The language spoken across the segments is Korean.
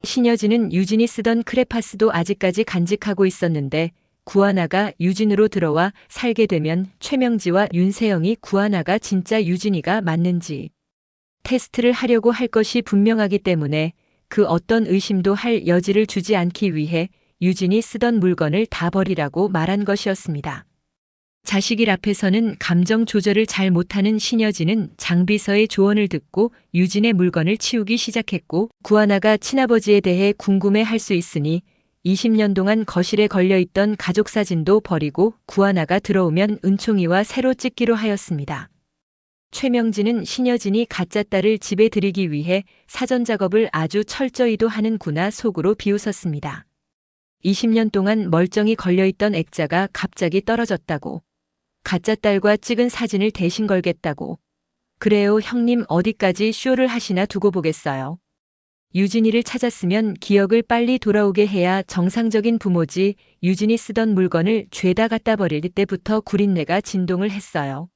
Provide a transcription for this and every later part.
신여진은 유진이 쓰던 크레파스도 아직까지 간직하고 있었는데 구하나가 유진으로 들어와 살게 되면 최명지와 윤세영이 구하나가 진짜 유진이가 맞는지 테스트를 하려고 할 것이 분명하기 때문에 그 어떤 의심도 할 여지를 주지 않기 위해 유진이 쓰던 물건을 다 버리라고 말한 것이었습니다. 자식일 앞에서는 감정 조절을 잘 못하는 신여진은 장비서의 조언을 듣고 유진의 물건을 치우기 시작했고 구하나가 친아버지에 대해 궁금해할 수 있으니 20년 동안 거실에 걸려있던 가족사진도 버리고 구하나가 들어오면 은총이와 새로 찍기로 하였습니다. 최명진은 신여진이 가짜 딸을 집에 들이기 위해 사전 작업을 아주 철저히도 하는구나 속으로 비웃었습니다. 20년 동안 멀쩡히 걸려있던 액자가 갑자기 떨어졌다고. 가짜 딸과 찍은 사진을 대신 걸겠다고. 그래요 형님 어디까지 쇼를 하시나 두고 보겠어요. 유진이를 찾았으면 기억을 빨리 돌아오게 해야 정상적인 부모지. 유진이 쓰던 물건을 죄다 갖다 버릴 때부터 구린내가 진동을 했어요.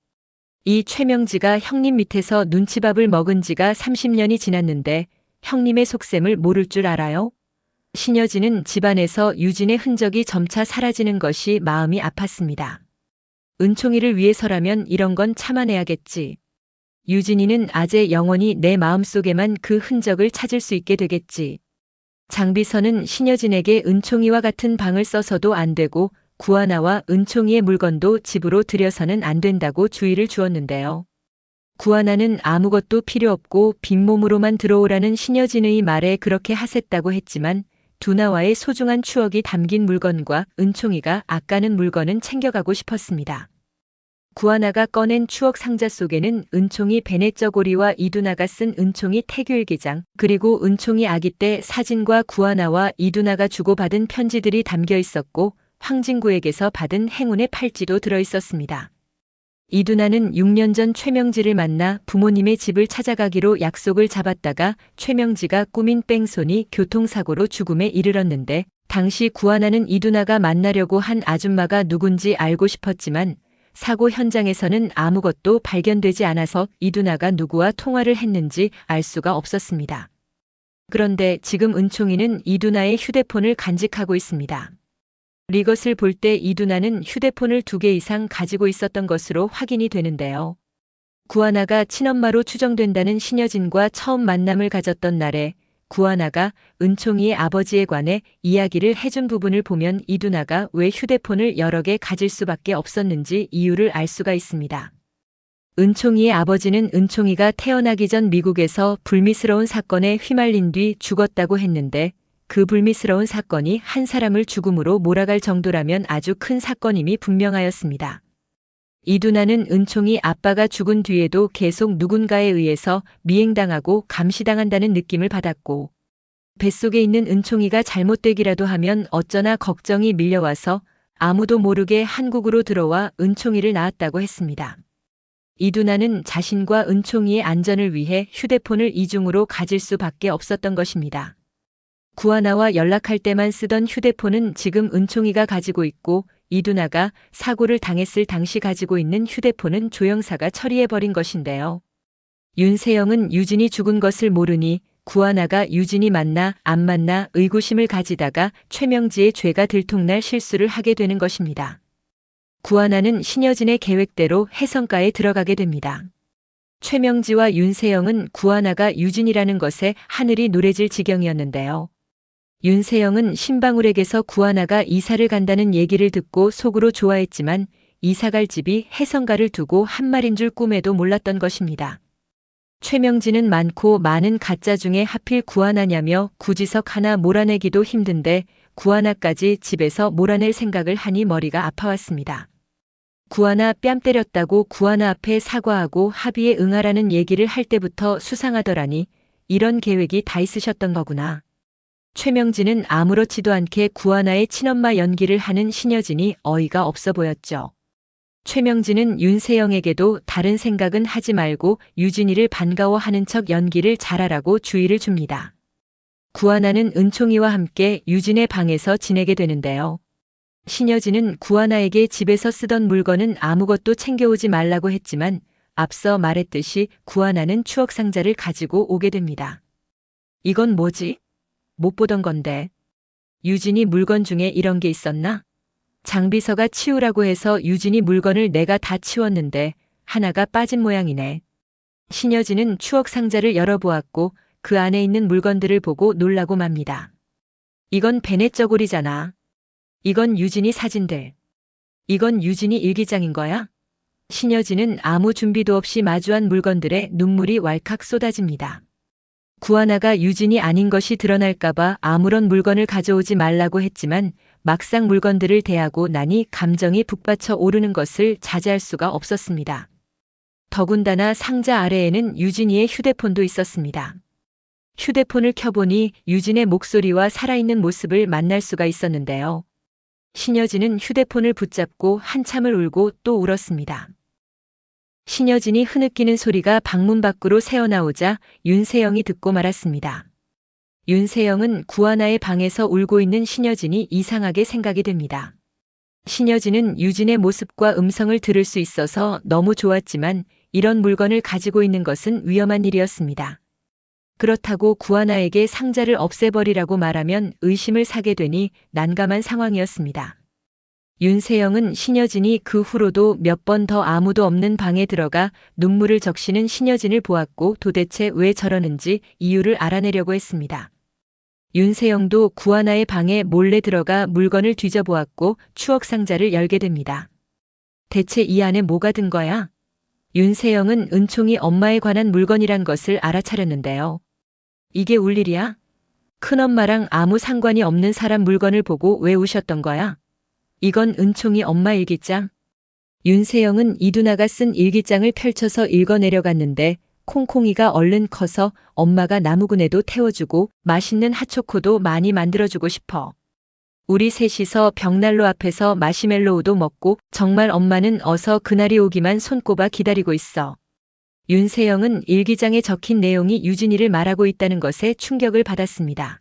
이 최명지가 형님 밑에서 눈치밥을 먹은 지가 30년이 지났는데 형님의 속셈을 모를 줄 알아요? 신여진은 집안에서 유진의 흔적이 점차 사라지는 것이 마음이 아팠습니다. 은총이를 위해서라면 이런 건 참아내야겠지. 유진이는 아재 영원히 내 마음속에만 그 흔적을 찾을 수 있게 되겠지. 장비서는 신여진에게 은총이와 같은 방을 써서도 안 되고 구하나와 은총이의 물건도 집으로 들여서는 안 된다고 주의를 주었는데요. 구하나는 아무것도 필요 없고 빈몸으로만 들어오라는 신여진의 말에 그렇게 하셌다고 했지만 두나와의 소중한 추억이 담긴 물건과 은총이가 아까는 물건은 챙겨가고 싶었습니다. 구하나가 꺼낸 추억 상자 속에는 은총이 베네쩌고리와 이두나가 쓴 은총이 태교일기장 그리고 은총이 아기 때 사진과 구하나와 이두나가 주고받은 편지들이 담겨 있었고 황진구에게서 받은 행운의 팔찌도 들어있었습니다. 이두나는 6년 전 최명지를 만나 부모님의 집을 찾아가기로 약속을 잡았다가 최명지가 꾸민 뺑소니 교통사고로 죽음에 이르렀는데 당시 구하나는 이두나가 만나려고 한 아줌마가 누군지 알고 싶었지만 사고 현장에서는 아무것도 발견되지 않아서 이두나가 누구와 통화를 했는지 알 수가 없었습니다. 그런데 지금 은총이는 이두나의 휴대폰을 간직하고 있습니다. 이것을 볼 때 이두나는 휴대폰을 2개 이상 가지고 있었던 것으로 확인이 되는데요. 구하나가 친엄마로 추정된다는 신여진과 처음 만남을 가졌던 날에 구하나가 은총이의 아버지에 관해 이야기를 해준 부분을 보면 이두나가 왜 휴대폰을 여러 개 가질 수밖에 없었는지 이유를 알 수가 있습니다. 은총이의 아버지는 은총이가 태어나기 전 미국에서 불미스러운 사건에 휘말린 뒤 죽었다고 했는데 그 불미스러운 사건이 한 사람을 죽음으로 몰아갈 정도라면 아주 큰 사건임이 분명하였습니다. 이두나는 은총이 아빠가 죽은 뒤에도 계속 누군가에 의해서 미행당하고 감시당한다는 느낌을 받았고 뱃속에 있는 은총이가 잘못되기라도 하면 어쩌나 걱정이 밀려와서 아무도 모르게 한국으로 들어와 은총이를 낳았다고 했습니다. 이두나는 자신과 은총이의 안전을 위해 휴대폰을 이중으로 가질 수밖에 없었던 것입니다. 구하나와 연락할 때만 쓰던 휴대폰은 지금 은총이가 가지고 있고 이두나가 사고를 당했을 당시 가지고 있는 휴대폰은 조영사가 처리해버린 것인데요. 윤세영은 유진이 죽은 것을 모르니 구하나가 유진이 만나 안 만나 의구심을 가지다가 최명지의 죄가 들통날 실수를 하게 되는 것입니다. 구하나는 신여진의 계획대로 해성가에 들어가게 됩니다. 최명지와 윤세영은 구하나가 유진이라는 것에 하늘이 노래질 지경이었는데요. 윤세영은 신방울에게서 구하나가 이사를 간다는 얘기를 듣고 속으로 좋아했지만 이사갈 집이 해성가를 두고 한 말인 줄 꿈에도 몰랐던 것입니다. 최명진은 많고 많은 가짜 중에 하필 구하나냐며 구지석 하나 몰아내기도 힘든데 구하나까지 집에서 몰아낼 생각을 하니 머리가 아파왔습니다. 구하나 뺨 때렸다고 구하나 앞에 사과하고 합의에 응하라는 얘기를 할 때부터 수상하더라니 이런 계획이 다 있으셨던 거구나. 최명진은 아무렇지도 않게 구하나의 친엄마 연기를 하는 신여진이 어이가 없어 보였죠. 최명진은 윤세영에게도 다른 생각은 하지 말고 유진이를 반가워하는 척 연기를 잘하라고 주의를 줍니다. 구하나는 은총이와 함께 유진의 방에서 지내게 되는데요. 신여진은 구하나에게 집에서 쓰던 물건은 아무것도 챙겨오지 말라고 했지만 앞서 말했듯이 구하나는 추억 상자를 가지고 오게 됩니다. 이건 뭐지? 못 보던 건데. 유진이 물건 중에 이런 게 있었나? 장비서가 치우라고 해서 유진이 물건을 내가 다 치웠는데 하나가 빠진 모양이네. 신여진은 추억 상자를 열어보았고 그 안에 있는 물건들을 보고 놀라고 맙니다. 이건 베넷 저고리잖아. 이건 유진이 사진들. 이건 유진이 일기장인 거야? 신여진은 아무 준비도 없이 마주한 물건들에 눈물이 왈칵 쏟아집니다. 구하나가 유진이 아닌 것이 드러날까봐 아무런 물건을 가져오지 말라고 했지만 막상 물건들을 대하고 나니 감정이 북받쳐 오르는 것을 자제할 수가 없었습니다. 더군다나 상자 아래에는 유진이의 휴대폰도 있었습니다. 휴대폰을 켜보니 유진의 목소리와 살아있는 모습을 만날 수가 있었는데요. 신여진은 휴대폰을 붙잡고 한참을 울고 또 울었습니다. 신여진이 흐느끼는 소리가 방문 밖으로 새어나오자 윤세영이 듣고 말았습니다. 윤세영은 구하나의 방에서 울고 있는 신여진이 이상하게 생각이 됩니다. 신여진은 유진의 모습과 음성을 들을 수 있어서 너무 좋았지만 이런 물건을 가지고 있는 것은 위험한 일이었습니다. 그렇다고 구하나에게 상자를 없애버리라고 말하면 의심을 사게 되니 난감한 상황이었습니다. 윤세영은 신여진이 그 후로도 몇 번 더 아무도 없는 방에 들어가 눈물을 적시는 신여진을 보았고 도대체 왜 저러는지 이유를 알아내려고 했습니다. 윤세영도 구하나의 방에 몰래 들어가 물건을 뒤져보았고 추억 상자를 열게 됩니다. 대체 이 안에 뭐가 든 거야? 윤세영은 은총이 엄마에 관한 물건이란 것을 알아차렸는데요. 이게 울 일이야? 큰엄마랑 아무 상관이 없는 사람 물건을 보고 왜 우셨던 거야? 이건 은총이 엄마 일기장. 윤세영은 이두나가 쓴 일기장을 펼쳐서 읽어내려갔는데 콩콩이가 얼른 커서 엄마가 나무근에도 태워주고 맛있는 핫초코도 많이 만들어주고 싶어. 우리 셋이서 벽난로 앞에서 마시멜로우도 먹고 정말 엄마는 어서 그날이 오기만 손꼽아 기다리고 있어. 윤세영은 일기장에 적힌 내용이 유진이를 말하고 있다는 것에 충격을 받았습니다.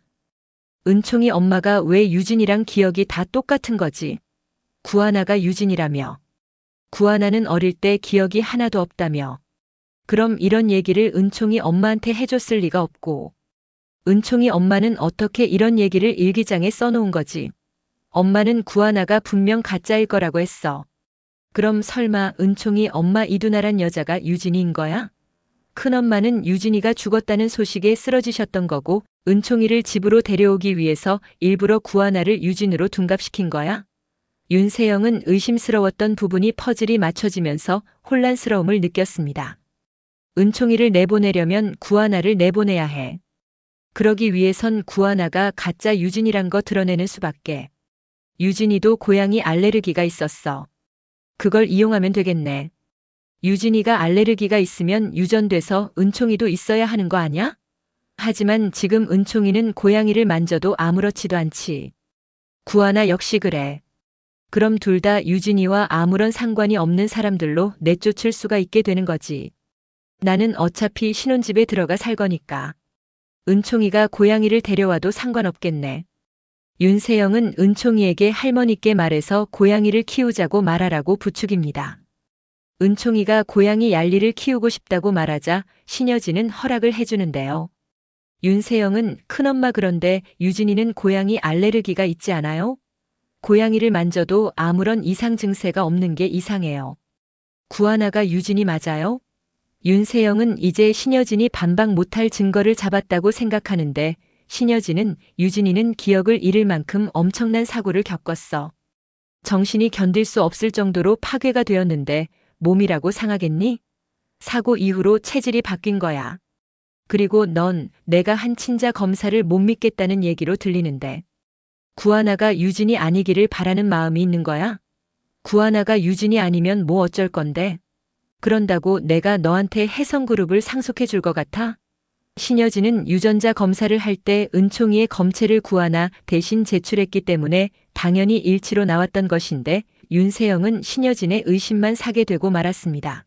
은총이 엄마가 왜 유진이랑 기억이 다 똑같은 거지? 구하나가 유진이라며. 구하나는 어릴 때 기억이 하나도 없다며. 그럼 이런 얘기를 은총이 엄마한테 해줬을 리가 없고. 은총이 엄마는 어떻게 이런 얘기를 일기장에 써놓은 거지? 엄마는 구하나가 분명 가짜일 거라고 했어. 그럼 설마 은총이 엄마 이두나란 여자가 유진이인 거야? 큰엄마는 유진이가 죽었다는 소식에 쓰러지셨던 거고 은총이를 집으로 데려오기 위해서 일부러 구하나를 유진으로 둔갑시킨 거야? 윤세영은 의심스러웠던 부분이 퍼즐이 맞춰지면서 혼란스러움을 느꼈습니다. 은총이를 내보내려면 구하나를 내보내야 해. 그러기 위해선 구하나가 가짜 유진이란 거 드러내는 수밖에. 유진이도 고양이 알레르기가 있었어. 그걸 이용하면 되겠네. 유진이가 알레르기가 있으면 유전돼서 은총이도 있어야 하는 거 아냐? 하지만 지금 은총이는 고양이를 만져도 아무렇지도 않지. 구하나 역시 그래. 그럼 둘 다 유진이와 아무런 상관이 없는 사람들로 내쫓을 수가 있게 되는 거지. 나는 어차피 신혼집에 들어가 살 거니까. 은총이가 고양이를 데려와도 상관없겠네. 윤세영은 은총이에게 할머니께 말해서 고양이를 키우자고 말하라고 부축입니다. 은총이가 고양이 얄리를 키우고 싶다고 말하자 신여진은 허락을 해주는데요. 윤세영은 큰엄마 그런데 유진이는 고양이 알레르기가 있지 않아요? 고양이를 만져도 아무런 이상 증세가 없는 게 이상해요. 구하나가 유진이 맞아요? 윤세영은 이제 신여진이 반박 못할 증거를 잡았다고 생각하는데 신여진은 유진이는 기억을 잃을 만큼 엄청난 사고를 겪었어. 정신이 견딜 수 없을 정도로 파괴가 되었는데 몸이라고 상하겠니? 사고 이후로 체질이 바뀐 거야. 그리고 넌 내가 한 친자 검사를 못 믿겠다는 얘기로 들리는데. 구하나가 유진이 아니기를 바라는 마음이 있는 거야? 구하나가 유진이 아니면 뭐 어쩔 건데? 그런다고 내가 너한테 혜성그룹을 상속해 줄 것 같아? 신여진은 유전자 검사를 할 때 은총이의 검체를 구하나 대신 제출했기 때문에 당연히 일치로 나왔던 것인데 윤세영은 신여진의 의심만 사게 되고 말았습니다.